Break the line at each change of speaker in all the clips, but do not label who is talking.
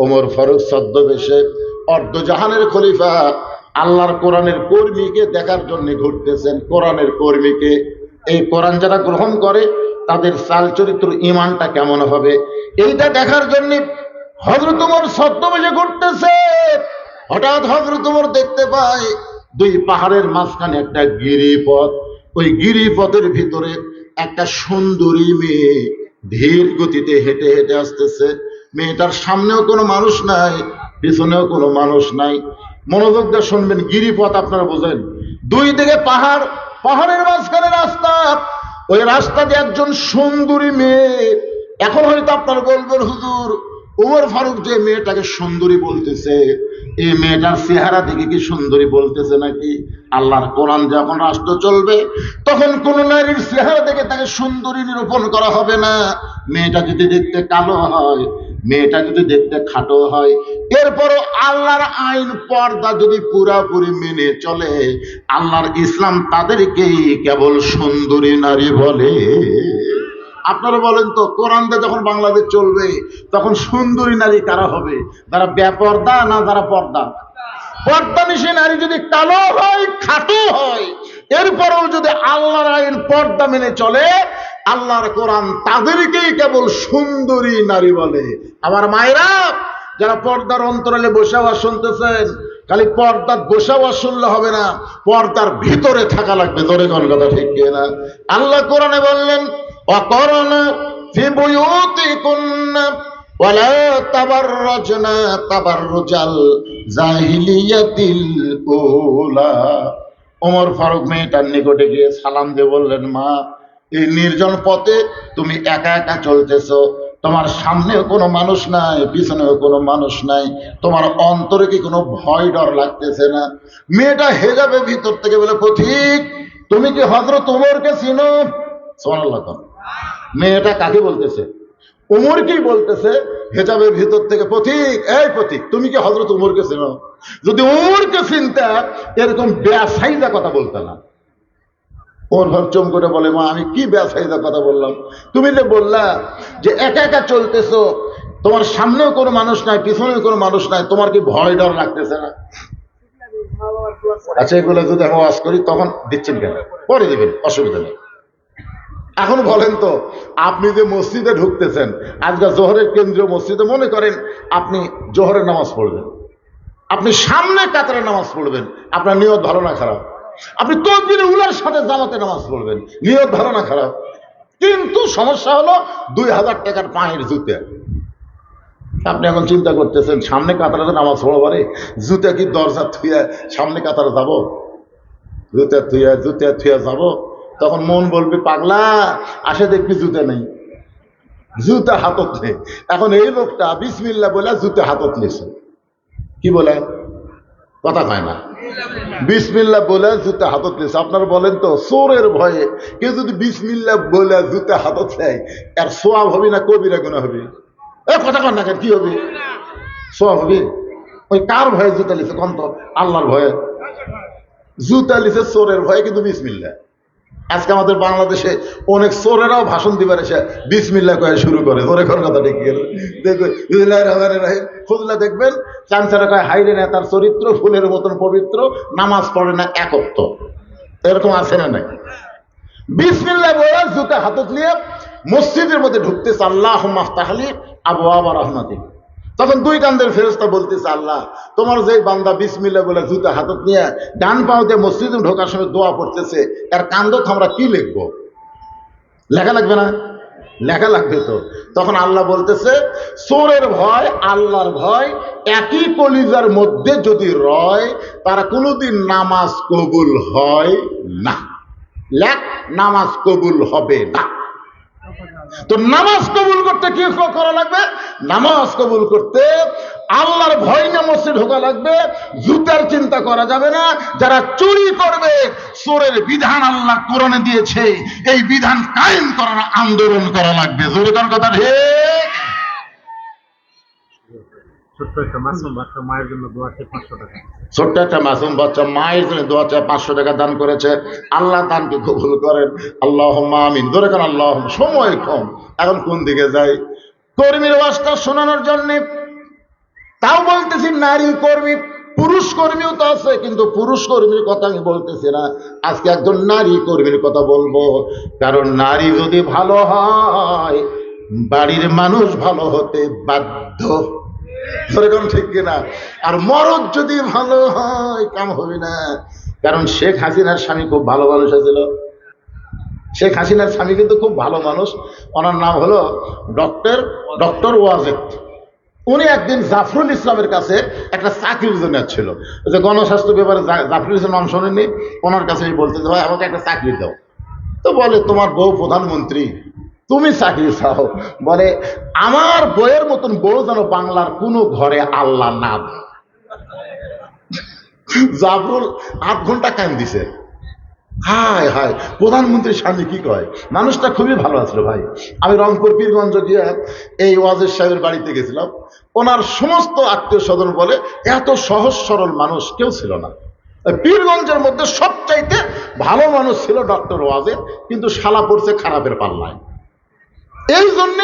ওমর ফারুক ছদ্মবেশে অর্ধজাহানের খলিফা আল্লাহর কোরআনের কর্মীকে দেখার জন্য ঘুরতেছেন। কোরআনের কর্মীকে, এই কোরআন যারা গ্রহণ করে তাদের চাল চরিত্র ইমানটা কেমন হবে এইটা দেখার জন্য হযরত ওমর ছদ্মবেশে ঘুরতেছে। হঠাৎ হযরত ওমর দেখতে পায় দুই পাহাড়ের মাঝখানে একটা গিরিপথ। ওই গিরিপথের ভিতরে একটা সুন্দরী মেয়ে ধীর গতিতে হেঁটে হেঁটে আসতেছে। মেয়েটার সামনেও কোনো মানুষ নাই, পিছনেও কোনো মানুষ নাই। মনোযোগ দিয়ে শুনবেন, গিরিপথ আপনারা বোঝেন, দুই দিকে পাহাড়, পাহাড়ের মাঝখানে রাস্তা। ওই রাস্তা দিয়ে একজন সুন্দরী মেয়ে। এখন হয়তো আপনারা বলবেন, হুজুর ওমর ফারুক যে মেয়েটাকে সুন্দরী বলতেছে, এই মেয়েটার চেহারা দেখে কি সুন্দরী বলতেছে নাকি? আল্লাহর কোরআন যখন রাষ্ট্র চলবে তখন কোন নারীর চেহারা দেখে তাকে সুন্দরী নিরূপণ করা হবে না। মেয়েটা যদি দেখতে কালো হয়, মেয়েটা যদি দেখতে খাটো হয়, এরপরও আল্লাহর আইন পর্দা যদি পুরাপুরি মেনে চলে, আল্লাহর ইসলাম তাদেরকেই কেবল সুন্দরী নারী বলে। আপনারা বলেন তো, কোরআন দিয়ে যখন বাংলাদেশ চলবে তখন সুন্দরী নারী কারা হবে? যারা বেপর্দা না যারা পর্দা? পর্দানিশী নারী যদি কালো হয়, খাটো হয়, এরপরেও যদি আল্লাহর আইন পর্দা মেনে চলে, আল্লাহর কোরআন তাদেরকেই কেবল সুন্দরী নারী বলে। আমার মায়েরা, যারা পর্দার অন্তরালে বসে আওয়াজ শুনতেছেন, খালি পর্দার বসে আওয়াজ শুনলে হবে না, পর্দার ভিতরে থাকা লাগবে। ধরে কোন কথা ঠিক কিনা? আল্লাহ কোরআনে বললেন, ওয়াকরনা ফি বুয়ুতিকুন্না ওয়ালা তাবাররাজনা তাবাররুজাল জাহিলিয়াতিল উলা। ওমর ফারুক মেয়েটার নিকটে গিয়ে সালাম দিয়ে বললেন, মা, এই নির্জন পথে তুমি একা একা চলতেছো, তোমার সামনেও কোনো মানুষ নাই, পিছনেও কোনো মানুষ নাই, তোমার অন্তরে কি কোনো ভয় ডর লাগতেছে না? মেয়েটা হেজাবে ভিতর থেকে বলে, পথিক, তুমি কি হযরত ওমরকে চিনো? সুবহানাল্লাহ। মেয়েটা কাকে বলতেছে? ওমরকেই বলতেছে হেজাবের ভিতর থেকে। পথিক, এই পথিক, তুমি কি হযরত ওমরকে চিনো? যদি ওমরকে চিনতে এরকম বেয়াসাইদা কথা বলতে না। ওর ভাব চম করে বলে, মা, আমি কি বেয়াসাইদা কথা বললাম? তুমি যে বললা যে একা একা চলতেছো, তোমার সামনেও কোনো মানুষ নাই, পিছনেও কোনো মানুষ নাই, তোমার কি ভয় ডর লাগতেছে না? আচ্ছা, এগুলো যদি আমি ওয়াজ করি তখন দিচ্ছেন কেন? পরে দিবেন, অসুবিধা নেই। এখন বলেন তো, আপনি যে মসজিদে ঢুকতেছেন, আজকে জোহরের কেন্দ্রীয় মসজিদে, মনে করেন আপনি জোহরের নামাজ পড়বেন, আপনি সামনে কাতারে নামাজ পড়বেন, আপনার নিয়ত ভালো না খারাপ? আপনি তাকবীরে উলার সাথে জামাতে নামাজ পড়বেন, নিয়ত ভালো না খারাপ? কিন্তু সমস্যা হলো 2000 টাকার পায়ের জুতা। আপনি এখন চিন্তা করতেছেন, সামনে কাতারে নামাজ পড়ো, পারে জুতা কি দরজা থুয়া সামনে কাতারে যাবো? জুতা থুয়া যাবো? তখন মন বলবে, পাগলা, আসে দেখবি জুতা নেই, জুতা হাতত নেই। এখন এই লোকটা বিসমিল্লাহ বলে জুতা হাতত নিয়েছে। কি বলে? কথা কয় না। বিসমিল্লাহ বলে জুতা হাতত নিয়েছে। আপনারা বলেন তো, চোরের ভয়ে কেউ যদি বিসমিল্লাহ বলে জুতা হাতত নেয়, আর সোয়াব হবে না কবিরা গুনাহ হবে? কথা কন না কেন? কি হবে? সোয়াব হবে। ওই কার ভয়ে জুতা লিছে? কন তো। আল্লাহর ভয়ে জুতা লিছে, চোরের ভয়ে, কিন্তু বিসমিল্লাহ। আজকে আমাদের বাংলাদেশে অনেক চোরেরাও ভাষণ দিবার এসে বিসমিল্লাহ কয়ে শুরু করে। ধরে কোন কথা ঠিক গেল দেখবেন, খুঁজলে দেখবেন চাঞ্চারা কয়, হাইরে না, তার চরিত্র ফুলের মতন পবিত্র, নামাজ পড়ে না একত্ব। এরকম আছে না নাই? বিসমিল্লাহ বলে জুতা হাতত নিয়ে মসজিদের মধ্যে ঢুকতেছে, আল্লাহুম্মা আফতাহলি আবওয়াবা রাহমাতিক। তখন দুই কান্দের ফেরেশতা বলতেছে, আল্লাহ, তোমার যে বান্দা বিসমিল্লাহ বলে জুতা হাতত নিয়ে ডান পাও দিয়ে মসজিদে ঢোকার সময় দোয়া পড়তেছে, এর কান্দত আমরা কি লিখবো? লেখা লাগবে না? লেখা লাগবে তো। তখন আল্লাহ বলতেছে, চোরের ভয় আল্লাহর ভয় একই কলিজার মধ্যে যদি রয়, তারা কোনোদিন নামাজ কবুল হয় না। লেখ, নামাজ কবুল হবে না। তো নামাজ কবুল করতে কি করা লাগবে? নামাজ কবুল করতে আল্লাহর ভয় না মসজিদ ঢোকা লাগবে, জুতার চিন্তা করা যাবে না। যারা চুরি করবে, চোরের বিধান আল্লাহ কোরআনে দিয়েছে, এই বিধান কায়েম করার আন্দোলন করা লাগবে। জোরে কোন কথা ঠিক? ছোট্ট একটা মাসুম বাচ্চা মায়ের জন্য দোয়া চায় 500 টাকা। ছোট্ট একটা মাসুম বাচ্চা মায়ের জন্য দোয়া চায়, 500 টাকা দান করেছে। আল্লাহ দানকে কবুল করেন। আল্লাহুম্মা আমিন। ধরে কেন আল্লাহ? সময় কম, এখন কোন দিকে যাই? কর্মীর ওয়াজটা শোনানোর জন্য বলতেছি নারী কর্মী, পুরুষ কর্মীও তো আছে, কিন্তু পুরুষ কর্মীর কথা আমি বলতেছি না, আজকে একজন নারী কর্মীর কথা বলবো। কারণ নারী যদি ভালো হয় বাড়ির মানুষ ভালো হতে বাধ্য, সেরকম ঠিক কিনা? আর মরদ যদি ভালো হয় কাম হবে না। কারণ শেখ হাসিনার স্বামী খুব ভালো মানুষ ছিল। শেখ হাসিনার স্বামী কিন্তু খুব ভালো মানুষ। ওনার নাম হলো ডক্টর ওয়াজেদ। উনি একদিন জাফরুল ইসলামের কাছে একটা চাকরির জন্য ছিল, যে গণস্বাস্থ্য ব্যাপারে জাফরুল ইসলাম নাম শোনেননি, ওনার কাছে বলতে ভাই আমাকে একটা চাকরি দাও। তো বলে তোমার বউ প্রধানমন্ত্রী, তুমি চাকরি চাও? বলে আমার বইয়ের মতন বউ যেন বাংলার কোনো ঘরে আল্লাহ না দেয়। জাফরুল 8 ঘন্টা কান দিছে। হায় হায়, প্রধানমন্ত্রীর স্বামী কি কয়! মানুষটা খুবই ভালো আসলো ভাই। আমি রংপুর পীরগঞ্জ গিয়ে এই ওয়াজের সাহেবের বাড়িতে গেছিলাম। ওনার সমস্ত আত্মীয় স্বজন বলে এত সহজ সরল মানুষ কেউ ছিল না। পীরগঞ্জের মধ্যে সবচাইতে ভালো মানুষ ছিল ডক্টর ওয়াজেদ, কিন্তু শালা পড়ছে খারাপের পাল্লায়। এই জন্য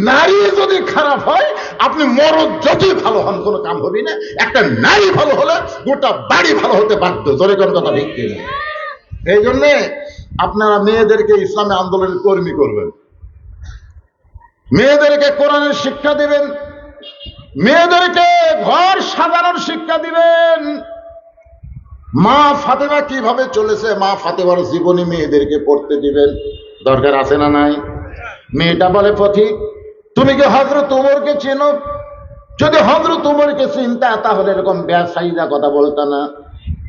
নারী যদি খারাপ হয়, আপনি মরদ যতই ভালো হন কোনো কাম হবে না। একটা নারী ভালো হলে গোটা বাড়ি ভালো হতে বাধ্য। জোরে কোন কথা ঠিক কিনা? এই জন্যে আপনারা মেয়েদেরকে ইসলামী আন্দোলনের কর্মী করবেন, মেয়েদেরকে কোরআনের শিক্ষা দিবেন, মেয়েদেরকে ঘর সাজানোর শিক্ষা দিবেন। মা ফাতেমা কিভাবে চলেছে, মা ফাতেমার জীবনী মেয়েদেরকে পড়তে দিবেন। দরকার আছে না নাই? মেয়েটা বলে পথিক, তুমি কি হযরত ওমরকে চেনো? যদি হযরত ওমরকে চিনতা তাহলে এরকম বেয়াসাইদা কথা বলতা না।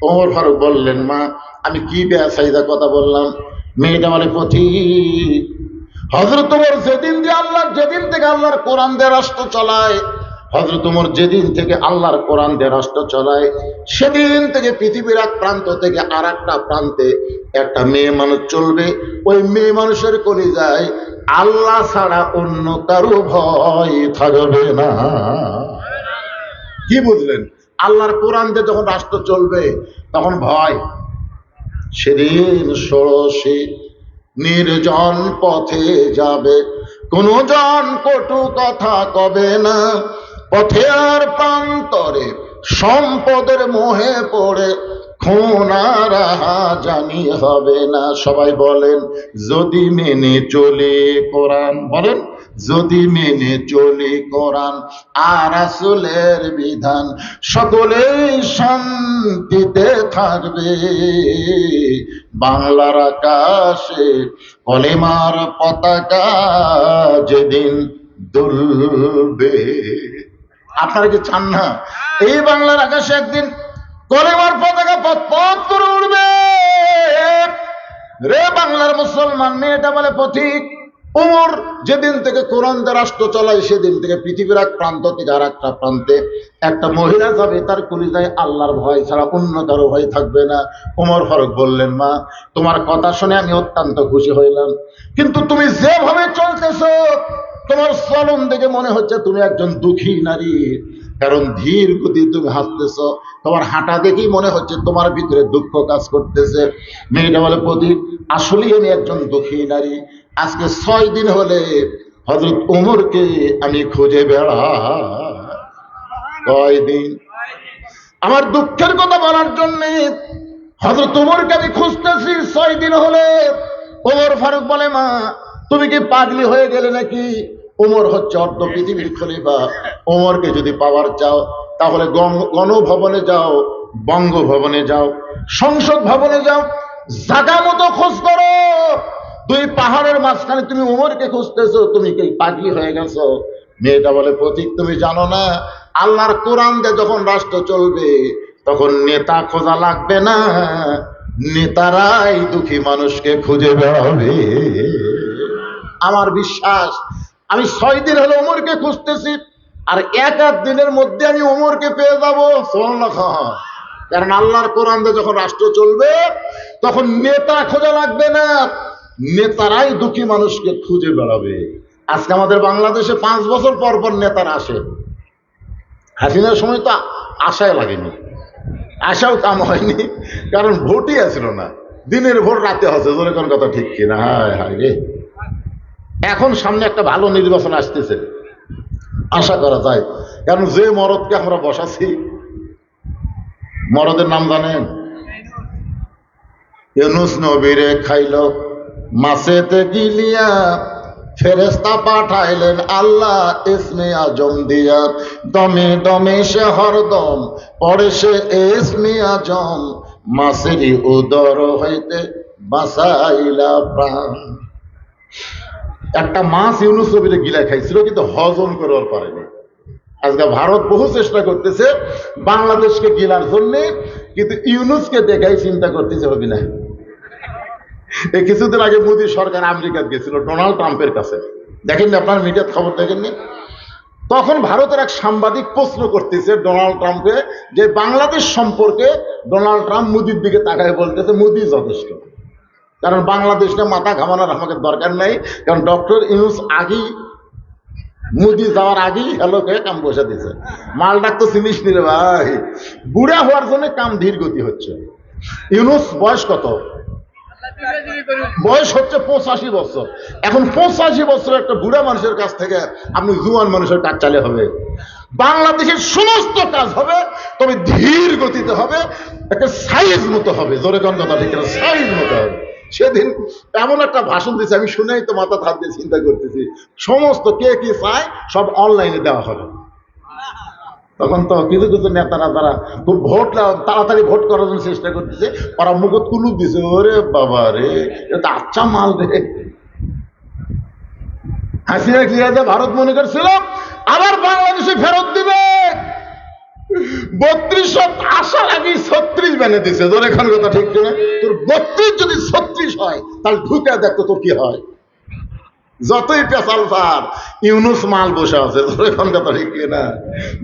ওমর ফারুক বললেন, মা আমি কি বেয়াসাইদা কথা বললাম? মেয়েটা বলে পথিক, হযরত ওমর যেদিন থেকে আল্লাহর কোরআন দিয়ে রাষ্ট্র চালায়, হযরত ওমর যেদিন থেকে আল্লাহর কোরআন দিয়ে রাষ্ট্র চালায়, সেদিন থেকে পৃথিবীর এক প্রান্ত থেকে আর একটা প্রান্তে একটা মেয়ে মানুষ চলবে। ওই মেয়ে মানুষের কলিজায় আল্লাহ ছাড়া অন্য কারো ভয় থাকবে না। কি বুঝলেন? আল্লাহর কোরআন দিয়ে যখন রাষ্ট্র চলবে তখন ভয়। সেদিন ষোড়শী নির্জন পথে যাবে, কোনো জন কটু কথা কবে না, পথে আর প্রান্তরে সম্পদের মোহে পড়ে খুন আর জানি হবে না। সবাই বলেন যদি মেনে চলে কোরআন, বলেন যদি মেনে চলে কোরআন আর রাসূলের বিধান, সকলেই শান্তিতে থাকবে। বাংলার আকাশে কলেমার পতাকা যেদিন দুলবে। আপনারা কি চান না এই বাংলার আকাশে একদিন কলেমার পতাকা পথ পথ করে উঠবে? রে বাংলার মুসলমান, মেয়েটা বলে পথিক, ওমর যেদিন থেকে কোরআন দিয়ে রাষ্ট্র চালায় সেদিন থেকে পৃথিবীর এক প্রান্ত থেকে আর একটা প্রান্তে একটা মহিলা যাবে, তার কলিজায় আল্লাহর ভয় ছাড়া অন্য কারো ভয় থাকবে না। ওমর ফারুক বললেন, মা তোমার কথা শুনে আমি অত্যন্ত খুশি হইলাম, কিন্তু তুমি যেভাবে চলতেছো তোমার চলন দেখে মনে হচ্ছে তুমি একজন দুঃখী নারী। কারণ ধীর গতি তুমি হাঁটতেছ, তোমার হাঁটা দেখেই মনে হচ্ছে তোমার ভিতরে দুঃখ কাজ করতেছে। মেয়েটা বলে প্রদীপ, আসলেই আমি একজন দুঃখী নারী। আজকে 6 দিন হলে হযরত ওমরকে আমি খুঁজে বেড়াই। কয়দিন? আমার দুঃখের কথা বলার জন্য হযরত ওমরকে আমি খুঁজতেছি 6 দিন হলে। ওমর ফারুক বলে, মা তুমি কি পাগলি হয়ে গেলে নাকি? ওমর হচ্ছে অর্ধ পৃথিবীর খলিফা। ওমরকে যদি পাওয়ার চাও তাহলে গণভবনে যাও, বঙ্গভবনে যাও, সংসদ ভবনে যাও, জায়গা মতো খোঁজ করো। 2 পাহাড়ের মাঝখানে তুমি ওমরকে খুঁজতেছো, তুমি কি পাগলি হয়ে গেছো? মেয়েটা বলে, প্রতীক তুমি জানো না আল্লাহর কোরআন দিয়ে যখন রাষ্ট্র চলবে তখন নেতা খোঁজা লাগবে না, নেতারাই দুঃখী মানুষকে খুঁজে বেড়াবে। আমার বিশ্বাস আমি 6 দিন হলো ওমরকে খুঁজতেছি, আর 1-8 দিনের মধ্যে আমি ওমরকে পেয়ে যাবো। কারণ আল্লাহর কোরআন দিয়ে যখন রাষ্ট্র চলবে তখন নেতা খোঁজা লাগবে না, নেতারাই দুঃখী মানুষকে খুঁজে বেড়াবে। আজকে আমাদের বাংলাদেশে 5 বছর পর পর নেতারা আসে। হাসিনার সময় তো আশায় লাগেনি, আশাও কাম হয়নি, কারণ ভোটই আসছিল না। দিনের ভোট রাতে হচ্ছে, জোরে কোন কথা ঠিক কিনা? হায় হায় রে, এখন সামনে একটা ভালো নির্বাচন আসতেছে, আশা করা যায় কারণ যে মরদকে আমরা বসাছি, মরদের নাম জানেন? ইউনুস নবীরে খাইল মাছেতে গিলিয়া, ফেরেশতা পাঠাইলেন আল্লাহ ইসমে আজম দিয়া, দমে দমে সে হরদম পড়ে সে ইসমে আজম, মাছেরই উদর হইতে বাঁচাইলা প্রাণ। একটা মাছ ইউনুস নবীরে গিলা খাইছিল, কিন্তু হজম করার পারেনি। আজকে ভারত বহু চেষ্টা করতেছে বাংলাদেশকে গিলার জন্য, কিন্তু ইউনুসকে দেখাই চিন্তা করতেছে হবে না। এই কিছুদিন আগে মোদী সরকার আমেরিকা গেছিল ডোনাল্ড ট্রাম্পের কাছে, দেখেননি আপনার মিডিয়ার খবর দেখেননি? তখন ভারতের এক সাংবাদিক প্রশ্ন করতেছে ডোনাল্ড ট্রাম্পকে যে বাংলাদেশ সম্পর্কে ডোনাল্ড ট্রাম্প মোদির দিকে তাকায় বলতেছে মোদি যথেষ্ট, কারণ বাংলাদেশটা মাথা ঘামানোর আমাকে দরকার নাই, কারণ ডক্টর ইউনুস আগেই মোদি যাওয়ার আগেই হ্যালো কে কাম বসে দিছে। মালটাক তো চিনিস নি রে ভাই, বুড়া হওয়ার জন্য কাম ধীর গতি হচ্ছে। ইউনুস বয়স কত? বয়স হচ্ছে 85 বছর। এখন 85 বছর একটা বুড়া মানুষের কাছ থেকে আপনি জুয়ান মানুষের কাজ চালে হবে? বাংলাদেশের সমস্ত কাজ হবে, তবে ধীর গতিতে হবে, একটা সাইজ মতো হবে। জোরে কোন কথা ঠিক না? সাইজ মতো হবে। সেদিন এমন একটা ভাষণ দিচ্ছে, আমি শুনেই তো মাথা হাত দিয়ে চিন্তা করতেছি, সমস্ত কে কি চায় সব অনলাইনে দেওয়া হবে। তখন তো কিছু কিছু নেতারা যারা খুব ভোট তাড়াতাড়ি ভোট করার জন্য চেষ্টা করতেছে, ওরা মুখত কুলুপ দিছে, ওরে বাবা রে, এটা আচ্ছা মাল রে। হাসিনা কি আছে ভারত মনে করছিল আবার বাংলাদেশে ফেরত দিবে, 32 আসার আগে 36 বেনে দিছে। তোর এখন কথা ঠিক না? তোর 32 যদি 36 হয় তাহলে ঢুকে দেখতো তোর কি হয়। যতই পেশাল ফার, ইউনুস মাল বসে আছে। তোর এখন কথা ঠিক না?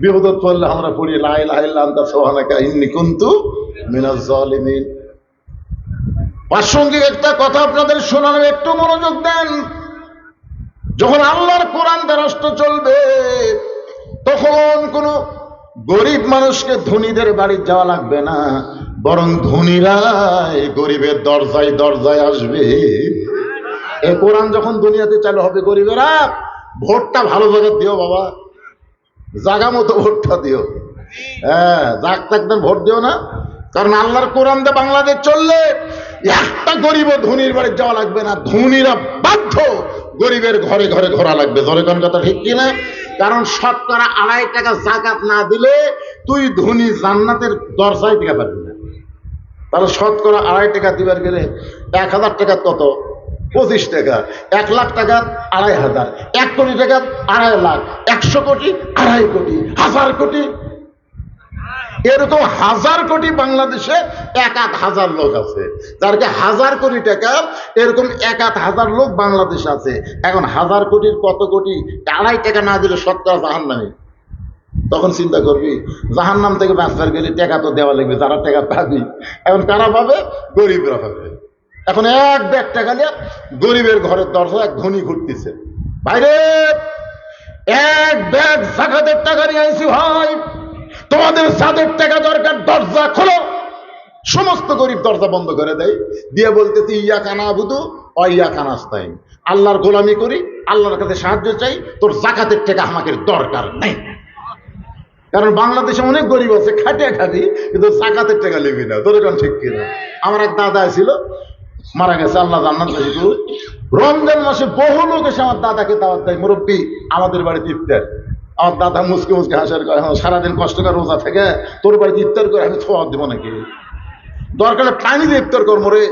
বিপদত পড়লে আমরা পড়ি লা ইলাহা ইল্লা আনতা সুবহানাকা ইন্নী কুনতু মিনাজ জালিমিন। প্রাসঙ্গিক একটা কথা আপনাদের শোনানো, একটু মনোযোগ দেন। যখন আল্লাহর কোরআন রাষ্ট্র চলবে, তখন কোন গরিব মানুষকে ধনীদের বাড়ি যাওয়া লাগবে না, বরং ধনীরাই গরিবের দরজায় দরজায় আসবে। এই কোরআন যখন দুনিয়াতে চালু হবে, গরিবেরা ভোটটা ভালো জায়গা দিও বাবা, জায়গা মতো ভোটটা দিও। হ্যাঁ, জাগ থাকতেন ভোট দিও না, কারণ আল্লাহর কোরআন দিয়ে বাংলাদেশ চললে একটা গরিব ও ধনীর বাড়ি যাওয়া লাগবে না, ধনীরা বাধ্য গরিবের ঘরে ঘরে ঘোরা লাগবে। ধরে কোন কথা ঠিক কিনা? কারণ 2.5 টাকা জাকাত না দিলে তুই ধনী জান্নাতের দরজায় দিতে পারবি না। তাহলে 2.5 টাকা দিবার গেলে 1000 টাকা কত? 25 টাকা। 1 লাখ টাকা 2500, 1 কোটি টাকা 2.5 লাখ, 100 কোটি 2.5 কোটি, 1000 কোটি, এরকম 1000 কোটি বাংলাদেশে 1,000 লোক আছে, যারকে 1000 কোটি টাকা, এরকম 1,000 লোক বাংলাদেশে আছে। এখন 1000 কোটির কত কোটি 2.5 টাকা না দিলে শতকরা জাহান্নামে। তখন চিন্তা করবি জাহান্নাম থেকে বাঁচবার গেলে টাকা তো দেওয়া লাগবে, যারা টাকা পাবি। এখন কারা পাবে? গরিবরা পাবে। এখন এক ব্যাগ টাকা নিয়ে গরিবের ঘরের দরজা এক ধনী ঘুরতেছে, বাইরে এক ব্যাগ জাকাতের টাকা নিয়ে আইছি ভাই, তোমাদের যাদের টাকা দরকার দরজা খোলো। সমস্ত গরিব দরজা বন্ধ করে দেয়, দিয়ে বলতেছি ইয়াকা নাবুদু ওয়া ইয়াকা নাস্তাইন, আল্লাহর গোলামি করি, আল্লাহর কাছে সাহায্য চাই, তোর জাকাতের টাকা আমাকে দরকার নেই। কারণ বাংলাদেশে অনেক গরিব আছে, খাটিয়া খাবি, কিন্তু জাকাতের টাকা নেবি না। তোর এখন ঠিক কিনা? আমার এক দাদা ছিল, মারা গেছে, আল্লাহ জান্নাত দান করুন। রমজান মাসে বহু লোক এসে আমার দাদাকে দাওয়াত দেয়, মুরব্বী আমাদের বাড়িতে ইফতার। আমার দাদা মুসকে মুসকে হাসার করে, সারাদিন কষ্ট করে রোজা থেকে তোর বাড়িতে ইফতার করে আমি ছোঁয়া দেবো নাকি? দরকার পানি দিয়ে ইফতার করবো রে,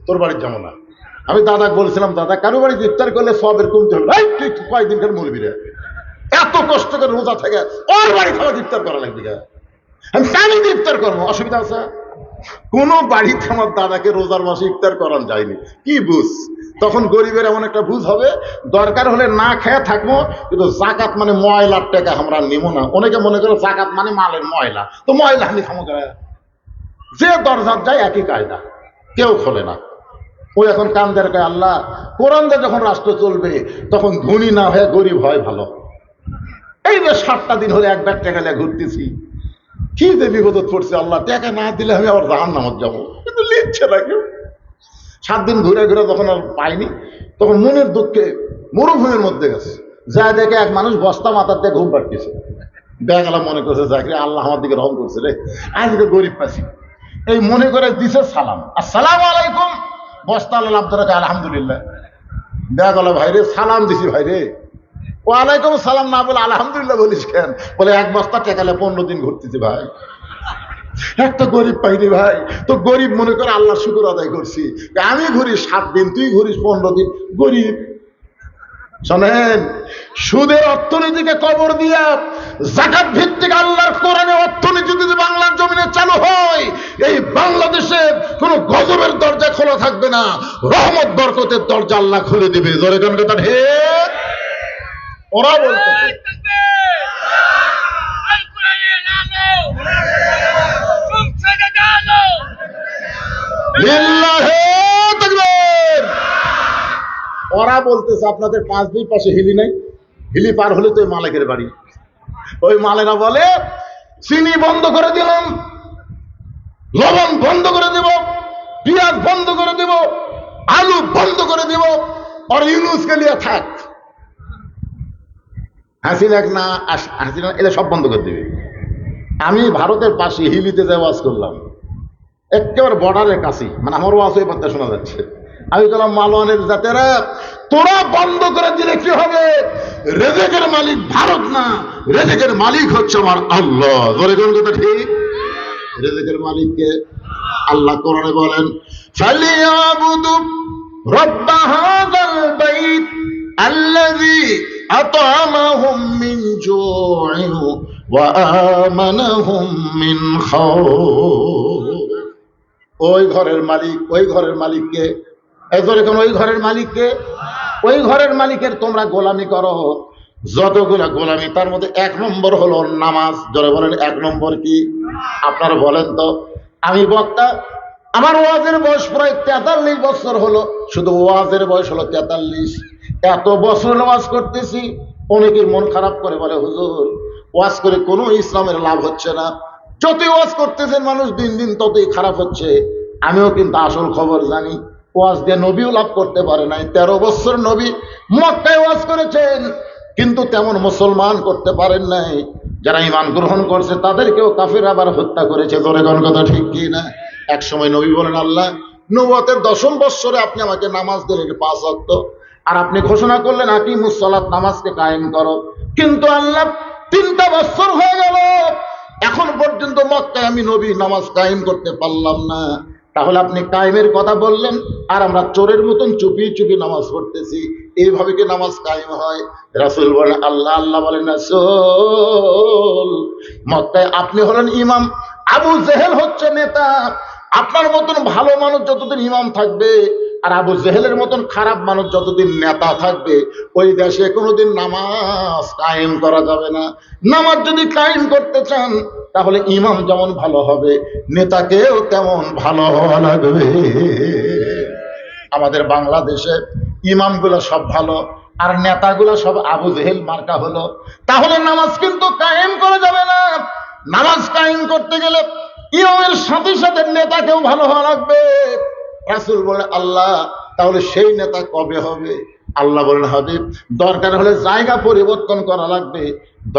তোর বাড়ির যাবো না। আমি দাদাকে বলছিলাম, দাদা কারো বাড়িতে ইফতার করলে সবের কমতে হবে। তুই কয়েকদিন করে মরবি রে, এত কষ্ট করে রোজা থেকে ওর বাড়ি খাবার ইফতার করা লাগবে, আমি পানি দিয়ে ইফতার করবো, অসুবিধা আছে? কোন বাড়িতে আমার দাদাকে রোজার মাসে ইফতার করানো যায়নি। কি বুঝ? তখন গরিবের এমন একটা বুঝ হবে, দরকার হলে না খেয়ে থাকবো, কিন্তু জাকাত মানে ময়লার টাকা আমরা নিব না। অনেকে মনে করে জাকাত মানে মালের ময়লা, তো ময়লা আমি খামো করে। যে দরজার যায় একই কায়দা, কেউ খোলে না। ওই এখন কান্দের কয় আল্লাহ কোরআন দিয়ে যখন রাষ্ট্র চলবে, তখন ধনী না হয়ে গরিব হয় ভালো। এই যে 7টা দিন হলে 1 ব্যাগ টাকা নিয়ে ঘুরতেছি, কি যে বিপদত পড়ছে, আল্লাহ টাকা না দিলে আমি আবার জাহান্নামে যাবো, কিন্তু লিখছে না কেউ। 7 দিন ঘুরে ঘুরে যখন আর পাইনি, তখন মনের দুঃখে মরুভূমির মধ্যে গেছে, যা দেখে এক মানুষ বস্তা মাথার দিয়ে ঘুম পাড়তেছে। বেগালা মনে করছে চাকরি, আল্লাহ আমার দিকে রহম করছে রে, আজকে গরিব পাচ্ছি, এই মনে করে দিছে সালাম, আসসালামু আলাইকুম। বস্তা আল্লাহ আব্দুরাকে আলহামদুলিল্লাহ। বেগালা ভাইরে সালাম দিছি ভাইরে, ওয়ালাইকুম সালাম না বলে আলহামদুলিল্লাহ বলিস কেন? বলে এক বস্তা টেকালে 15 দিন ঘুরতেছি ভাই, একটা গরিব পাইনি ভাই। তো গরিব মনে করে আল্লাহ শুকুর আদায় করছি, আমি ঘুরি 7 দিন, তুই ঘুরিস 15 দিন, গরিব। শোনেন, সুদের অর্থনীতিকে কবর দিয়া যাকাত ভিত্তিক আল্লাহর কোরআনে অর্থনীতি যদি বাংলার জমিনে চালু হয়, এই বাংলাদেশে কোনো গজবের দরজা খোলা থাকবে না, রহমত বরকতের দরজা আল্লাহ খুলে দিবে। জোরে কোন কথা হে, ওরা বলতেছে ওরা বলতেছে আপনাদের 5 দুই পাশে হিলি নাই, হিলি পার হলে তো মালিকের বাড়ি। ওই মালেরা বলে চিনি বন্ধ করে দিলাম, লবণ বন্ধ করে দেব, পেঁয়াজ বন্ধ করে দেব, আলু বন্ধ করে দেব, আর ইউনুসকে নিয়ে থাক। হাসিনা না, হাসিনা এরা সব বন্ধ করে দেবে। আমি ভারতের পাশে হিলিতে যে ওয়াজ করলাম, একেবারে বর্ডারের কাছে, মানে আমার ওয়াজ ওই পথে শোনা যাচ্ছে। আমি বললাম মালওয়ানের জাতেরা, তোরা বন্ধ করে দিলে কি হবে? রেজেকের মালিক ভারত না, রেজেকের মালিক হচ্ছে আমার আল্লাহ। ধরে কোন কথা ঠিক? রেজেকের মালিককে আল্লাহ কোরআনে বলেন, ফালিয়াবুদু রাব্ব হাযাল বাইত আল্লাযী আত'আমাহুম মিন জু'ইন ওয়া আমানাহুম মিন খাউফ। ওই ঘরের মালিক, ওই ঘরের মালিককে, এখন ওই ঘরের মালিককে, ওই ঘরের মালিকের তোমরা গোলামি করো। যতগুলা গোলামি, তার মধ্যে 1 নম্বর হলো নামাজ। জোরে বলেন 1 নম্বর কি? আপনারা বলেন তো। আমি বক্তা, আমার ওয়াজের বয়স প্রায় 43 বছর হলো, শুধু ওয়াজের বয়স হলো 43। এত বছর ওয়াজ করতেছি, অনেকের মন খারাপ করে বলে হুজুর ওয়াজ করে কোনো ইসলামের লাভ হচ্ছে না, যতই ওয়াজ করতেছেন মানুষ দিন দিন ততই খারাপ হচ্ছে। আমিও কিন্তু আসল খবর জানি, ওয়াজ দিয়ে নবীও লাভ করতে পারে নাই। 13 বছর নবী মক্কায় ওয়াজ করেছেন, কিন্তু তেমন মুসলমান করতে পারেন নাই। যারা ঈমান গ্রহণ করছে তাদেরকেও কাফের আবার হত্যা করেছে। জোরে কোন কথা ঠিক কি না? এক সময় নবী বলেন, আল্লাহ নবুয়তের 10ম বৎসরে আপনি আমাকে নামাজ দিলেন 5 ওয়াক্ত, আর আপনি ঘোষণা করলেন আকিমুস সালাত, নামাজকে কায়েম করো। কিন্তু আল্লাহ 3টা বছর হয়ে গেল, এখন পর্যন্ত মক্কায় আমি নবী নামাজ কায়েম করতে পারলাম না। তাহলে আপনি কায়েমের কথা বললেন, আর আমরা চোরের মতন চুপি চুপি নামাজ পড়তেছি, এইভাবে কি নামাজ কায়েম হয়? রাসূল বলেন, আল্লাহ আল্লাহ বলেন, রাসূল মক্কায় আপনি হলেন ইমাম, আবু জেহেল হচ্ছে নেতা। আপনার মতন ভালো মানুষ যতদিন ইমাম থাকবে, আর আবু জেহেলের মতন খারাপ মানুষ যতদিন নেতা থাকবে, ওই দেশে কোনোদিন নামাজ কায়েম করা যাবে না। নামাজ যদি কায়েম করতে চান, তাহলে ইমাম যেমন ভালো হবে, নেতাকেও তেমন ভালো হওয়া লাগবে। আমাদের বাংলাদেশে ইমামগুলো সব ভালো, আর নেতাগুলো সব আবু জেহেল মার্কা হলো, তাহলে নামাজ কিন্তু কায়েম করা যাবে না। নামাজ কায়েম করতে গেলে ইমামের সাথে সাথে নেতাকেও ভালো হওয়া লাগবে। রাসূল বলে, আল্লাহ তাহলে সেই নেতা কবে হবে? আল্লাহ বলেন, হাবিব দরকার হলে জায়গা পরিবর্তন করা লাগবে,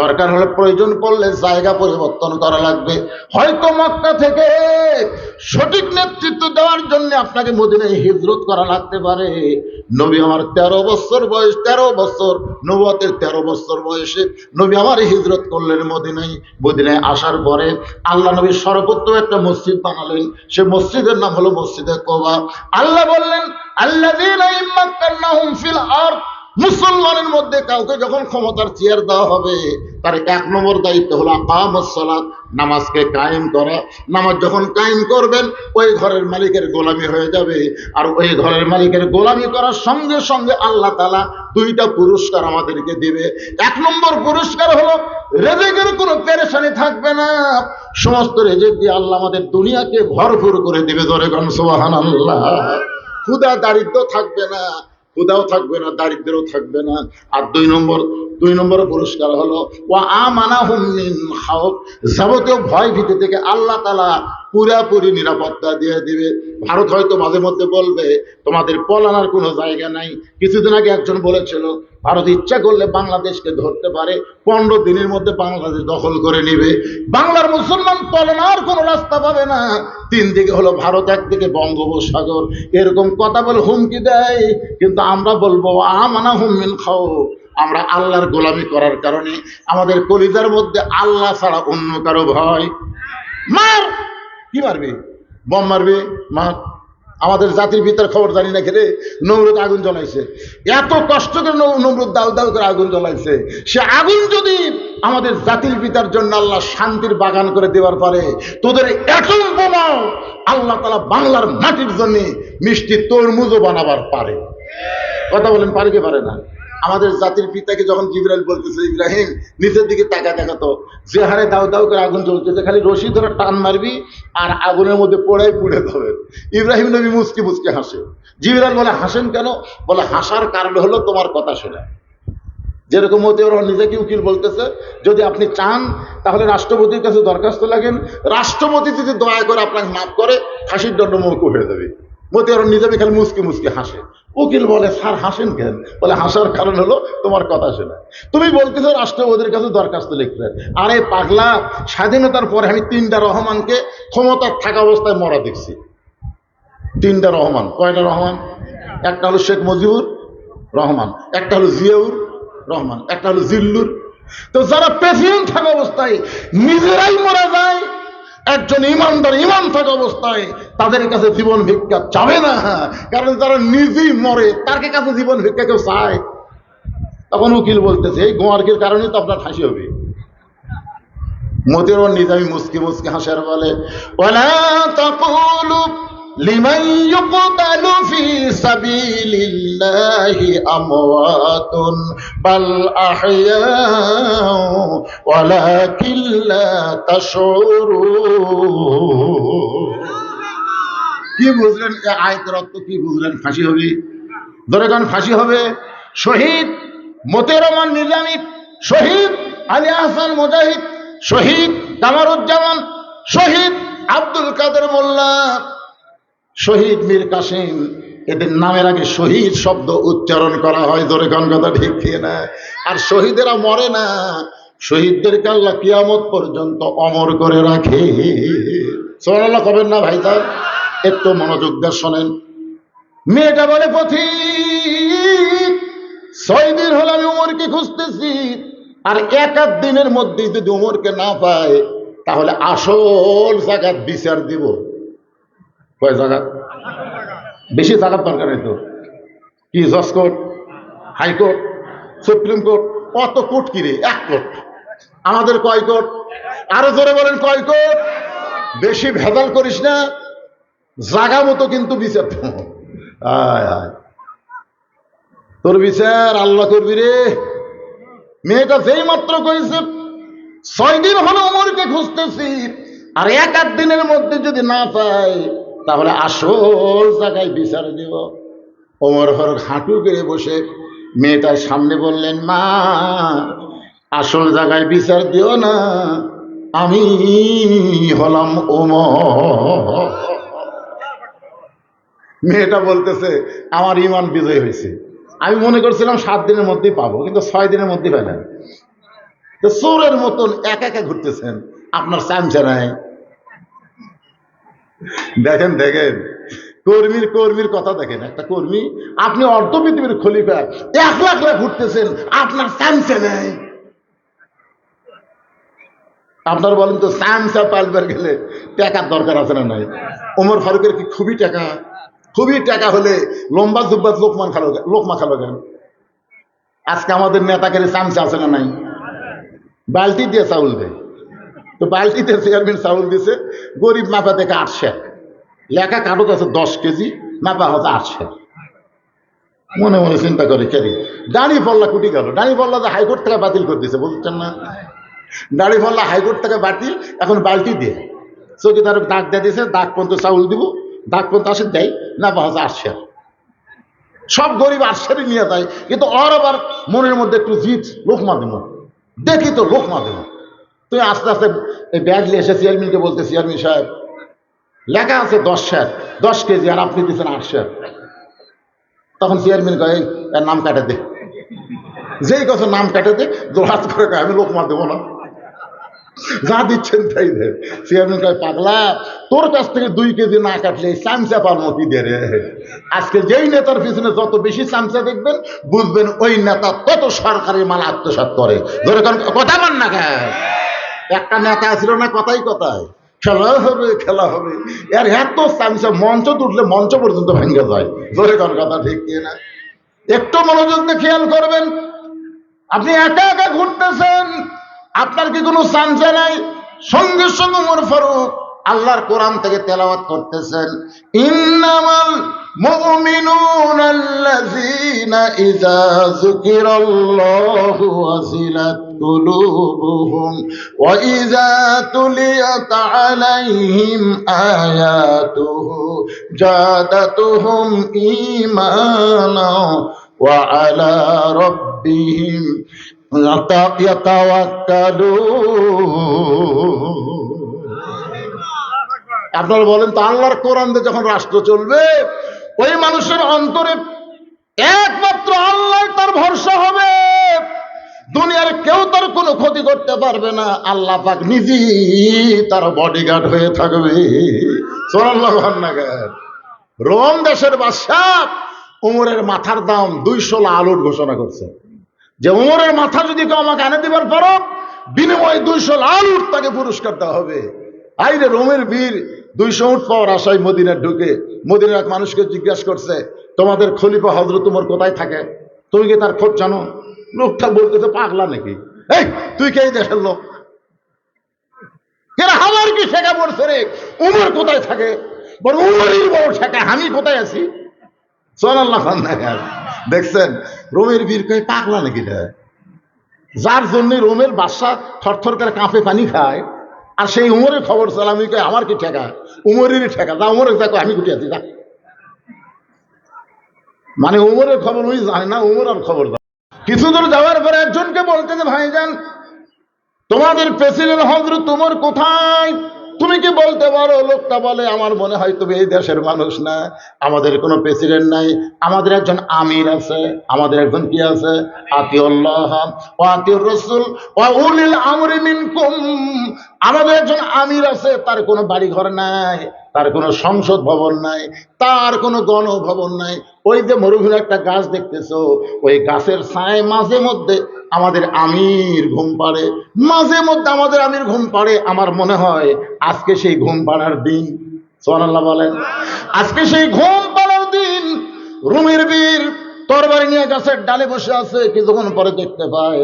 দরকার হলে প্রয়োজন পড়লে জায়গা পরিবর্তন করা লাগবে। হয়তো মক্কা থেকে সঠিক নেতৃত্ব দেওয়ার জন্য আপনাকে মদিনায় হিজরত করা লাগতে পারে। নবী আমার 13 বছর বয়স, 13 বছর নবুয়তের 13 বছর বয়সে নবী আমার হিজরত করলেন মদিনায়। মদিনায় আসার পরে আল্লাহ নবী সর্বোত্তম একটা মসজিদ বানালেন, সে মসজিদের নাম হলো মসজিদে কুবা। আল্লাহ বললেন, আল্লাযীনা ইম্মাক্কানাহুম ফিল আরদ, মুসলমানের মধ্যে কাউকে যখন ক্ষমতার চেয়ার দেওয়া হবে, তার 1 নম্বর দায়িত্ব হলো আকামুস সালাত, নামাজকে কায়েম করা। নামাজ যখন কায়েম করবেন, ওই ঘরের মালিকের গোলামি হয়ে যাবে। আর ওই ঘরের মালিকের গোলামি করার সঙ্গে সঙ্গে আল্লাহ তাআলা 2টা পুরস্কার আমাদেরকে দিবে। 1 নম্বর পুরস্কার হলো রিজিকের কোনো পেরেশানি থাকবে না, সমস্ত রিজিক দিয়ে আল্লাহ আমাদের দুনিয়াকে ভরপুর করে দিবে। জোরে কোন সুবহানাল্লাহ। ক্ষুধা দারিদ্র থাকবে না, ক্ষুধাও থাকবে না, দারিদ্রও থাকবে না। আর 2 নম্বর 2 নম্বরের পুরস্কার হলো ওয়া আমানাহুম মিন খাউফ, যাবতীয় ভয় ভীতি থেকে আল্লাহ তাআলা পুরাপুরি নিরাপত্তা দিয়ে দিবে। ভারত হয়তো মাঝে মধ্যে বলবে তোমাদের পলানোর কোনো জায়গা নাই। কিছুদিন আগে একজন বলেছিল ভারত ইচ্ছা করলে বাংলাদেশকে ধরতে পারে, 15 দিনের মধ্যে বাংলাদেশ দখল করে নিবে। বাংলার মুসলমান পলানোর কোনো রাস্তা পাবে না। 3 দিকে হলো ভারত, একদিকে বঙ্গোপসাগর। এরকম কথা বলে হুমকি দেয়, কিন্তু আমরা বলবো আমানাহুম মিন খাউফ, আমরা আল্লাহর গোলামি করার কারণে আমাদের কলিজার মধ্যে আল্লাহ ছাড়া অন্য কারো ভয়। মার, কি মারবে? বম মারবে, মার। আমাদের জাতির পিতার খবর জানি না খেলে নমরুদ আগুন জ্বলাইছে, এত কষ্ট করে নমরুদ দাউ দাউ করে আগুন জ্বলাইছে। সে আগুন যদি আমাদের জাতির পিতার জন্য আল্লাহ শান্তির বাগান করে দেওয়ার পারে, তোদের এটম বোমাও আল্লাহ তাআলা বাংলার মাটির জন্য মিষ্টি তরমুজও বানাবার পারে। কথা বলেন, পারে কি পারে না? আমাদের জাতির পিতাকে যখন জিবরাইল বলতেছে ইব্রাহিম নিচের দিকে তাকা দেখাতো, যে হারে দাউ দাউ করে আগুন জ্বলতেছে, খালি রশি ধরে টান মারবি আর আগুনের মধ্যে পুড়ে যাবে। ইব্রাহিম নবী মুচকি মুচকি হাসে। জিবরাইল বলে হাসেন কেন? বলে হাসার কারণ হলো তোমার কথা শুনে। যেরকম মতিউর রহমান নিজেকে উকিল বলতেছে, যদি আপনি চান তাহলে রাষ্ট্রপতির কাছে দরখাস্ত লাগেন, রাষ্ট্রপতি যদি দয়া করে আপনাকে মাফ করে ফাঁসির দণ্ড মৌকুফ হয়ে যাবে। মতিউর রহমান নিজে খালি মুচকি মুচকি হাসে। উকিল বলে স্যার হাসেন কেন? বলে হাসার কারণ হলো তোমার কথা শোনা। তুমি বলতেছো রাষ্ট্রপতির কাছে দরখাস্ত লিখতে। আরে পাগলা, স্বাধীনতার পরে আমি 3টা রহমানকে ক্ষমতার থাকা অবস্থায় মরা দেখছি। 3টা রহমান। কয়টা রহমান? একটা হলো শেখ মুজিবুর রহমান, একটা হলো জিয়াউর রহমান, একটা হলো জিল্লুর। তো যারা প্রেসিডেন্ট থাকা অবস্থায় নিজেরাই মারা যায়, একজন ইমানদার ইমান থাকা অবস্থায় তাদের কাছে জীবন ভিক্ষা চাবে না, কারণ তারা নিজেই মরে, তার কাছে জীবন ভিক্ষা কেউ চায়? তখন উকিল বলতেছে এই গোয়ার্কের কারণে তো আপনার ফাঁসি হবে। মতিউর রহমান নিজামী মুচকি মুচকি হাসার বলে ওয়ালা তাকুলু লিমান ইউকতালু ফি সাবিলিল্লাহি আমওয়াতুন বাল আহইয়াউ ওয়ালাকিন লা তাশউরুন। কি বুঝলেন এই আয়াতের অর্থ? কি বুঝলেন? ফাঁসি হবে। ধরে গান ফাঁসি হবে। শহীদ মতিউর রহমান নিজামী, শহীদ আলী আহসান মুজাহিদ, শহীদ কামারুজ্জামান, শহীদ আব্দুল কাদের মোল্লা, শহীদ মীর কাসেম, এদের নামের আগে শহীদ শব্দ উচ্চারণ করা হয়। ধরে গান কথা ঠিক না? আর শহীদেরা মরে না, শহীদদেরকে আল্লাহ কিয়ামত পর্যন্ত অমর করে রাখে। সুবহানাল্লাহ কবেন না ভাই সাহেব? একটু মনোযোগ দিয়ে শোনেন। মেয়েটা বলে পথিক 6 দিন হলো আমি উমরকে খুঁজতেছি, আর 1 দিনের মধ্যেই যদি উমরকে না পায় তাহলে আসল জাকাত বিচার দিব। কয় জাকাত? বেশি জাকাত দরকার নেই তো। কি জজ কোর্ট, হাইকোর্ট, সুপ্রিম কোর্ট, কত কোর্ট? কিরে 1 কোর্ট। আমাদের কয় কোর্ট? আরো জোরে বলেন কয় কোর্ট? বেশি ভেজাল করিস না, জাগা মতো কিন্তু বিচার। আয় আয়, তোর বিচার আল্লাহ করবি রে। মেয়েটা যেই মাত্র কইছে 6 দিন হলো ওমরকে খুঁজতেছি, আর 1 দিনের মধ্যে যদি না পাই তাহলে আসল জায়গায় বিচার দেব। ওমর ফারুক হাঁটু গেড়ে বসে মেয়েটার সামনে বললেন, মা আসল জায়গায় বিচার দিও না, আমি হলাম ওমর। মেয়েটা বলতেছে আমার ইমান বিজয় হয়েছে। আমি মনে করছিলাম 7 দিনের মধ্যেই পাবো, কিন্তু 6 দিনের মধ্যেই পাইলাম। তো চোরের মতন একা একা ঘুরতেছেন, আপনার চামচা নাই। দেখেন দেখেন কর্মীর কথা দেখেন। একটা কর্মী, আপনি অর্ধ পৃথিবীর খলিফা, 1 লাখ লাখ ঘুরতেছেন, আপনার চামচা নাই। আপনার বলেন তো চামচা পালবার গেলে টাকার দরকার আছে না নাই? ওমর ফারুকের কি খুবই টাকা? খুবই টাকা হলে লম্বা জুব্বা লোকমা খালো কেন? আজকে আমাদের নেতাকে চামচা আছে না নাই? বালতি দিয়ে চাউল দেয়। তো বালতিতে চেয়ারম্যান চাউল দিছে, গরিব মাপা থেকে 800, লেখা কাগজ আছে 10 কেজি, মাপা হচ্ছে 800। মনে মনে চিন্তা করে কেরি দাঁড়ি পল্লা কুটি গেল। দাঁড়ি পল্লা যে হাইকোর্ট থেকে বাতিল করে দিয়েছে, বুঝছেন না? দাঁড়ি পল্লা হাইকোর্ট থেকে বাতিল, এখন বালতি দিয়ে চৌকিদার দাগ দিয়ে দিয়েছে, দাগ পর্যন্ত চাউল দিব, দাগ পর্যন্ত আসে দেয়, মাপা হচ্ছে 800। সব গরিব আশ্বারই নিয়ে যায়, কিন্তু ওর আবার মনের মধ্যে একটু জিত, লোকমা দেব, দেখি তো লোকমা দেব। তুই আস্তে আস্তে এই ব্যাগ নিয়ে এসে চেয়ারম্যানকে বলতে, চেয়ারম্যান সাহেব লেখা আছে 10 শের 10 কেজি, আর আপনি দিচ্ছেন 8 শের। তখন চেয়ারম্যান কয় এর নাম কাটে দে। যেই কথা নাম কাটে দে, জোহাত করে কয় আমি লোকমা দেবো না, যা দিচ্ছেন তাই দে। চেয়ারম্যান কয় পাগলা, তোর কাছ থেকে 2 কেজি না কাটলে এই চামচা পার মতি দে রে। আজকে যেই নেতার পিছনে যত বেশি চামচা দেখবেন, বুঝবেন ওই নেতা তত সরকারি মাল আত্মসাৎ করে। ধরে কথা বল না কেন? একটা নেতা ছিল না, কথাই কথায় খেলা হবে খেলা হবে, এর এত চামচা, মঞ্চ তুললে মঞ্চ পর্যন্ত ভেঙে যায়। ধরে কোন কথা ঠিক না? একটু মনোযোগ দিয়ে খেয়াল করবেন। আপনি একা একা ঘুরতেছেন, আপনার কি কোনো চামচা নাই? সঙ্গে সঙ্গে ওমর ফারুক আল্লাহর কোরআন থেকে তেলাওয়াত করতেছেন, ইন্নামাল মুমিনুনা আল্লাযীনা ইযা যুকিরাল্লাহু ওয়াজিলাত কুলুবুহুম ওয়া ইযা তুলিয়াত আলাইহিম আয়াতুহু জাদাতুহুম ঈমানা ওয়া আলা রাব্বিহিম আপনারা বলেন তো, আল্লাহর কোরআন দিয়ে যখন রাষ্ট্র চলবে, ওই মানুষের অন্তরে একমাত্র আল্লাহ তার ভরসা হবে। দুনিয়ার কেউ তার কোনো ক্ষতি করতে পারবে না, আল্লাহ পাক নিজেই তার বডিগার্ড হয়ে থাকবে। সুবহানাল্লাহ। রোম দেশের বাদশা উমরের মাথার দাম 200 আলুর ঘোষণা করছে, যে উমরের মাথা যদি কেউ আমাকে এনে দিবার পারো, বিনিময়ে 200 আলুর তাকে পুরস্কার দেওয়া হবে। আইরে রোমের বীর 200 উট পাওয়ার আশায় মদিনায় ঢুকে মদিনার এক মানুষকে জিজ্ঞাসা করছে, তোমাদের খলিফা হযরত উমর কোথায় থাকে? তুমি কি তার খোঁজ জানো? লোকটা বলতেছে, পাগলা নাকি, এই তুই কে দেশের লোক? আমার কি শেখা পড়ছে রে? উমর কোথায় থাকে? বড় উমরের বড় শেখা, আমি কোথায় আছি? সুবহানাল্লাহ। দেখছেন রোমের বীর কয় পাগলা নাকি রে? যার জন্য রোমের বাদশা থরথর করে কাঁপে পানি খায়, আর সেই উমরের খবর সালামি কয় আমার কি ঠেকা? উমরেরই ঠেকা, যা উমরের দেখো আমি গুটি আছি, যা। মানে উমরের খবর ওই জানে না, উমর আর খবর দেয়। কিছু দূর যাওয়ার পরে একজনকে বলতে যে ভাইজান, তোমাদের প্রেসিডেন্ট হযরত উমর কোথায়? তুমি কি বলতে পারো? লোকটা বলে, আমার মনে হয় তুমি এই দেশের মানুষ না, আমাদের কোনো প্রেসিডেন্ট নাই, আমাদের একজন আমির আছে, আমাদের একজন কি আছে, আতিউল্লাহ ওয়া আতিউর রাসূল ওয়া উলিল আমরি মিনকুম। আমাদের একজন আমির আছে, তার কোনো বাড়ি ঘর নাই, তার কোনো সংসদ ভবন নাই, তার কোনো গণভবন নাই। ওই যে মরুভূমির একটা গাছ দেখতেছো, ওই গাছের ছায় মাঝে মধ্যে আমাদের আমির ঘুম পাড়ে, মাঝে মধ্যে আমাদের আমির ঘুম পাড়ে। আমার মনে হয় আজকে সেই ঘুম পাড়ার দিন। সুবহানাল্লাহ বলেন। আজকে সেই ঘুম পাড়ার দিন। রোমের বীর তরবারি নিয়ে গাছের ডালে বসে আছে, কিছুক্ষণ পরে দেখতে পায়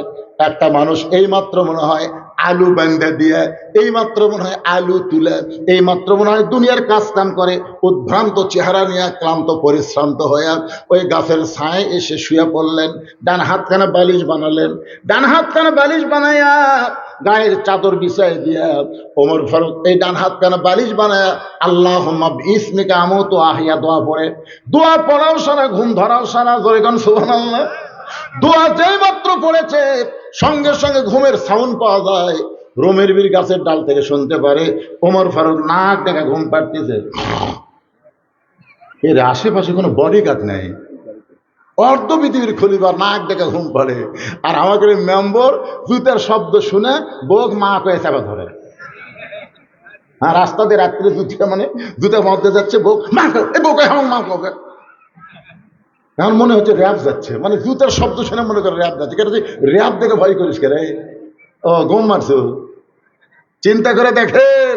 একটা মানুষ এইমাত্র মনে হয় আলু বান্ধা দিয়ে, এইমাত্র মনে হয় আলু তুলে, এইমাত্র মনে হয় দুনিয়ার কাজ কাম করে, উদ্ভ্রান্ত চেহারা নিয়ে ক্লান্ত পরিশ্রান্ত হয়ে ওই গাছের ছায় এসে শুয়ে পড়লেন। ডান হাতখানা বালিশ বানালেন, ডান হাতখানা বালিশ বানাইয়া গায়ের চাদর বিছাই দিয়া ওমর ফারুক এই ডান হাতখানা বালিশ বানায়া আল্লাহুম্মা বিসমিকা আমুতু আহিয়া দোয়া পড়ে। দোয়া পড়াও সারা, ঘুম ধরাও সারা। জোরে গান সুবহানাল্লাহ। দোয়া যেই মাত্র পড়েছে, সঙ্গে সঙ্গে ঘুমের সাউন্ড পাওয়া যায়। রোমের বীর গাছের ডাল থেকে শুনতে পারে ওমর ফারুক নাক ডেকে ঘুম পাড়তেছে। এর আশেপাশে কোনো বডিগার্ড নেই, অর্ধ পৃথিবীর খলিফা নাক ডেকে ঘুম পাড়ে, আর আমাকে মেম্বর জুতার শব্দ শুনে বোক মা কয়ে চাপা ধরে। হ্যাঁ, রাস্তা দিয়ে রাত্রে জুতা মানে জুতা মধ্যে যাচ্ছে, বোক মা এই বোকে আমার মা বোকে। এখন মনে হচ্ছে র্যাব যাচ্ছে, মানে জুতার শব্দ শুনে মনে করে র্যাব যাচ্ছে। কেটে র্যাব দেখে ভয় করিস কে রে? ও ঘুম মারছো। চিন্তা করে দেখেন,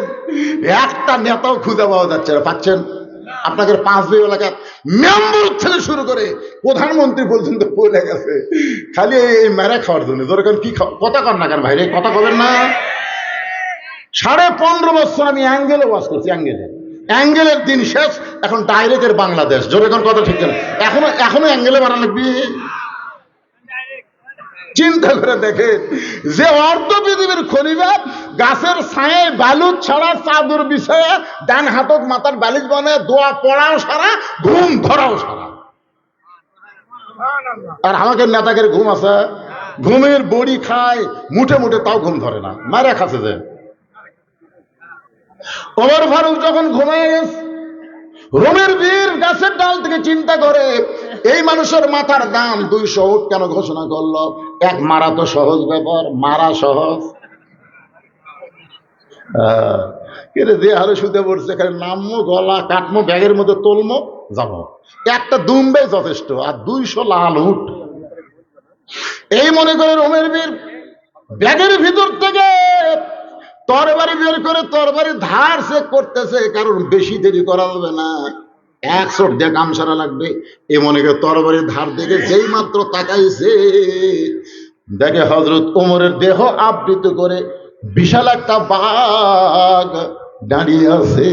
একটা নেতাও খুঁজে পাওয়া যাচ্ছে না। পাচ্ছেন? আপনাকে 5 এলাকার মেম্বার থেকে শুরু করে প্রধানমন্ত্রী পর্যন্ত পড়ে গেছে খালি এই মেরে খাওয়ার জন্য। দরকার কি কথা কর না কেন ভাই রে, কথা বলেন না। 15.5 বছর আমি অ্যাঙ্গেলে ওয়াজ করছি, অ্যাঙ্গেলের দিন শেষ, এখন ডাইরেক্টের বাংলাদেশ। জোরে কোন কথা ঠিক না? এখনো অ্যাঙ্গেলে বাড়া লাগবে। চিন্তা করে দেখেন, যে অর্ধ পৃথিবীর খলিফা গাছের ছায়ে বালু ছাড়া চাদর বিছায়া ডান হাতক মাথার বালিশ বানায় দোয়া পড়াও সারা, ঘুম ধরাও সারা। আর আমাকে নেতাদের ঘুম আছে, ঘুমের বড়ি খায় মুঠে মুঠে, তাও ঘুম ধরে না, মারা খাচ্ছে যে। ওমর ফারুক যখন ঘুমিয়ে গেছে, রোমের বীর গাছের ডাল থেকে চিন্তা করে এই মানুষের মাথার দাম 200 উট কেন ঘোষণা করলো। এক মারা তো সহজ ব্যাপার, মারা সহজ। কিন্তু যে হারে শুতে পড়ছে, এখানে নামবো, গলা কাটমো, ব্যাগের মধ্যে তুলমো, যাবো। একটা দুম্বে যথেষ্ট, আর 200 লাল উট। এই মনে করে রোমের বীর ব্যাগের ভিতর থেকে তরবারি বের করে তরবারি ধার চেক করতেছে, কারণ বেশি দেরি করা যাবে না, 100 দিয়ে কাম সারা লাগবে। এ মনে করে তরবারি ধার দেখে যেই মাত্র তাকাইছে, দেখে হযরত ওমরের দেহ আবৃত করে বিশাল একটা বাঘ দাঁড়িয়ে আছে।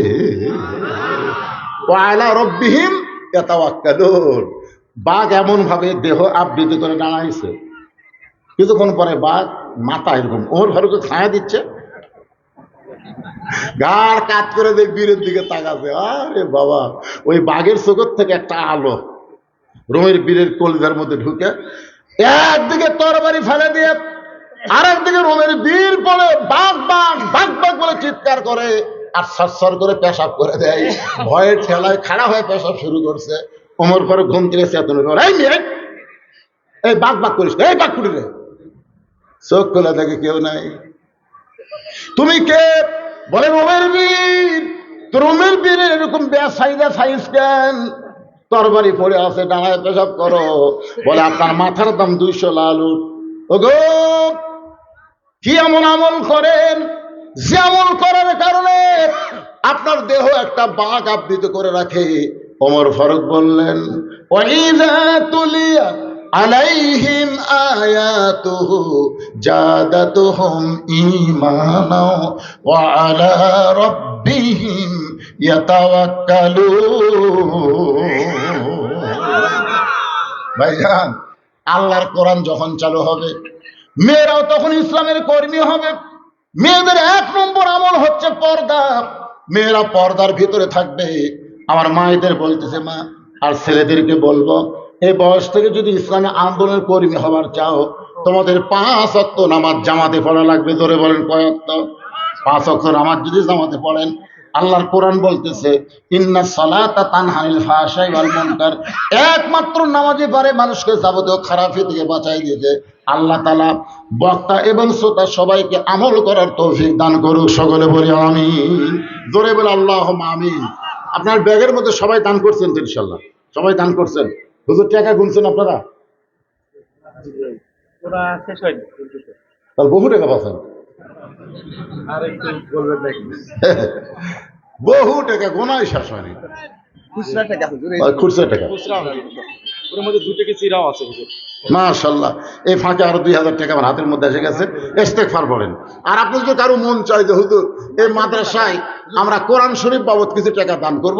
ওয়ালা রব্বিহিম ইয়াতাওয়াক্কালুন। বাঘ এমন ভাবে দেহ আবৃত করে দাঁড়াইছে, কিছুক্ষণ পরে বাঘ মাথা এরকম ওমর ফারুককে ছায়া দিচ্ছে, গাড় কাত করে দেখ বীরের দিকে তাকাছে। আরে বাবা, ওই বাঘের চোখের থেকে একটা আলো রোমের বীরের কলিজার মধ্যে ঢুকে একদিকে তরবারি ফেলে দিয়ে আর একদিকে রোমের বীর পড়ে বাঘ বাঘ বাঘ বাঘ বলে চিৎকার করে আর সরসর করে পেশাব করে দেয়। ভয়ের ঠেলায় খাড়া হয়ে পেশাব শুরু করছে। ওমর ফারুক ঘুম থেকে চেতনে করে, এই মেয়ে, এই বাঘ বাঘ করিস, এই বাঘ কুড়ি রে। চোখ খোলা দেখে কেউ নাই। তুমি কে? বলে রোমের বীর। তো রোমের বীরের এরকম বেসাইদা সাইজ কেন? তরবারি পড়ে আছে, ডাঙায় পেশাব করো। বলে আপনার মাথার দাম 200 লাল উট। ওগো, কি এমন আমল করেন যে আমল করার কারণে আপনার দেহ একটা বাঘ আবৃত করে রাখে? ওমর ফারুক বললেন, ওয়াইযা তুলিয়া আলাইহিম আয়াতুহু জাদাতুহুম ঈমানা ওয়া আলা রাব্বিহিম ইয়াতাওয়াক্কালুন। ভাইজান, আল্লাহর কোরআন যখন চালু হবে, মেয়েরাও তখন ইসলামের কর্মী হবে। মেয়েদের 1 নম্বর আমল হচ্ছে পর্দা। মেয়েরা পর্দার ভিতরে থাকবে। আমার মায়েদের বলতেছে, মা আর ছেলেদেরকে বলবো, এই বয়স থেকে যদি ইসলামী আন্দোলনের কর্মী হবার চাও, তোমাদের 5 ওয়াক্ত নামাজ জামাতে পড়া লাগবে। ধরে বলেন কয় ওয়াক্ত? 5 ওয়াক্ত নামাজ যদি জামাতে পড়েন, আল্লাহর কোরআন বলতেছে, ইন্নাস সালাতা তানহা আনিল ফাহশাই ওয়াল মুনকার। একমাত্র নামাজই পারে মানুষকে যাবতীয় খারাপি থেকে বাঁচাই দিতে। আল্লাহ তাআলা বক্তা এবং শ্রোতা সবাইকে আমল করার তৌফিক দান করুক। সকলে বলি আমিন। জোরে বলে আল্লাহুম্মা আমিন। আপনার ব্যাগের মধ্যে সবাই দান করছেন তো? ইনশাআল্লাহ সবাই দান করছেন। হুজুর টাকা গুনছেন আপনারা? তাহলে বহু টাকা পাচ্ছেন। বহু টাকা গোনায় শেষ হয়নি। খুচরা টাকা মাশাআল্লাহ। এই ফাঁকে আরো 2000 টাকা আমার হাতের মধ্যে এসে গেছে। ইস্তেগফার পড়েন। আর আপনি যদি কারো মন চাই যে হুজুর এই মাদ্রাসায় আমরা কোরআন শরীফ বাবদ কিছু টাকা দান করব,